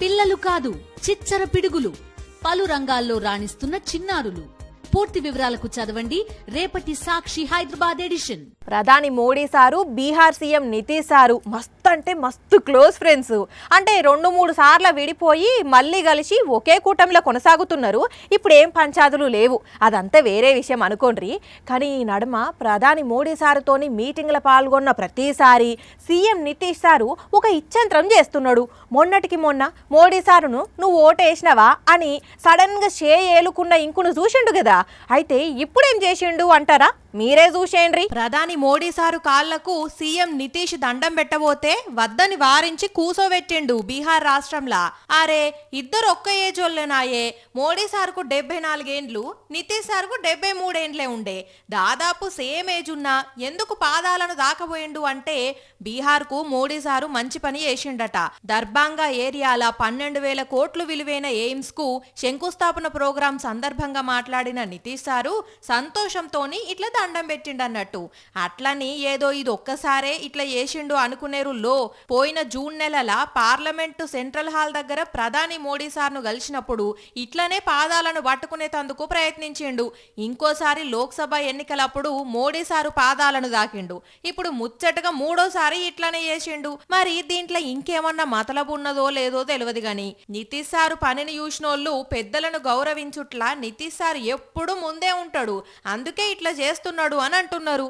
పిల్లలు కాదు చిచ్చర పిడుగులు, పలు రంగాల్లో రాణిస్తున్న చిన్నారులు. పూర్తి వివరాలకు చదవండి రేపటి సాక్షి హైదరాబాద్ ఎడిషన్. ప్రధాని Modi sir Bihar CM Nitish sir మస్తు అంటే మస్తు క్లోజ్ ఫ్రెండ్స్. అంటే 2-3 సార్లు విడిపోయి మళ్ళీ కలిసి ఒకే కూటమిలో కొనసాగుతున్నారు. ఇప్పుడు ఏం పంచాదులు లేవు, అదంతా వేరే విషయం అనుకోండి. కానీ ఈ నడుమ ప్రధాని మోడీ సారుతోని మీటింగ్లో పాల్గొన్న ప్రతిసారి సీఎం నితీష్ సారు ఒక ఇచ్చంత్రం చేస్తున్నాడు. మొన్నటికి మొన్న మోడీ సారును నువ్వు ఓటేసినవా అని సడన్గా ఏలుకున్న ఇంకును చూసిండు కదా. అయితే ఇప్పుడేం చేసిండు అంటారా? మీరే చూసేయండి. ప్రధాని మోడీ సారు కాళ్లకు సీఎం నితీష్ దండం పెట్టబోతే వద్దని వారించి కూసోబెట్టిండు బీహార్ రాష్ట్రంలా. అరే ఇద్దరు ఒక్క ఏజోళ్ళనాయే. మోడీ సార్కు 74 ఏండ్లు, నితీష్ సార్కు 73 ఏండ్లే ఉండే. దాదాపు సేమ్ ఏజ్ ఉన్నా ఎందుకు పాదాలను దాకబోయిండు అంటే బీహార్కు మోడీ సారు మంచి పని చేసిండట. దర్బాంగా ఏరియాల 12,000 కోట్లు విలువైన ఎయిమ్స్ కు శంకుస్థాపన ప్రోగ్రాం సందర్భంగా మాట్లాడిన నితీష్ సారు సంతోషంతోని ఇట్లా దండం పెట్టిండన్నట్టు. అట్లని ఏదో ఇది ఒక్కసారే ఇట్లా చేసిండు అనుకునేరు లో. పోయిన జూన్ నెలల పార్లమెంటు సెంట్రల్ హాల్ దగ్గర ప్రధాని మోడీ సార్ను కలిసినప్పుడు ఇట్లనే పాదాలను పట్టుకునేందుకు ప్రయత్నించిండు. ఇంకోసారి లోక్సభ ఎన్నికలప్పుడు మోడీ సారు పాదాలను దాకిండు. ఇప్పుడు ముచ్చటగా 3ోసారి ఇట్లనే చేసిండు. మరి దీంట్లో ఇంకేమన్నా మతలబు ఉన్నదో లేదో తెలియదు గాని నితీష్ సారు పనిని చూసినోళ్ళు పెద్దలను గౌరవించుట్లా నితీష్ సారు ఎప్పుడు ముందే ఉంటాడు. అందుకే ఇట్లా చేస్తున్నాడు అని అంటున్నారు.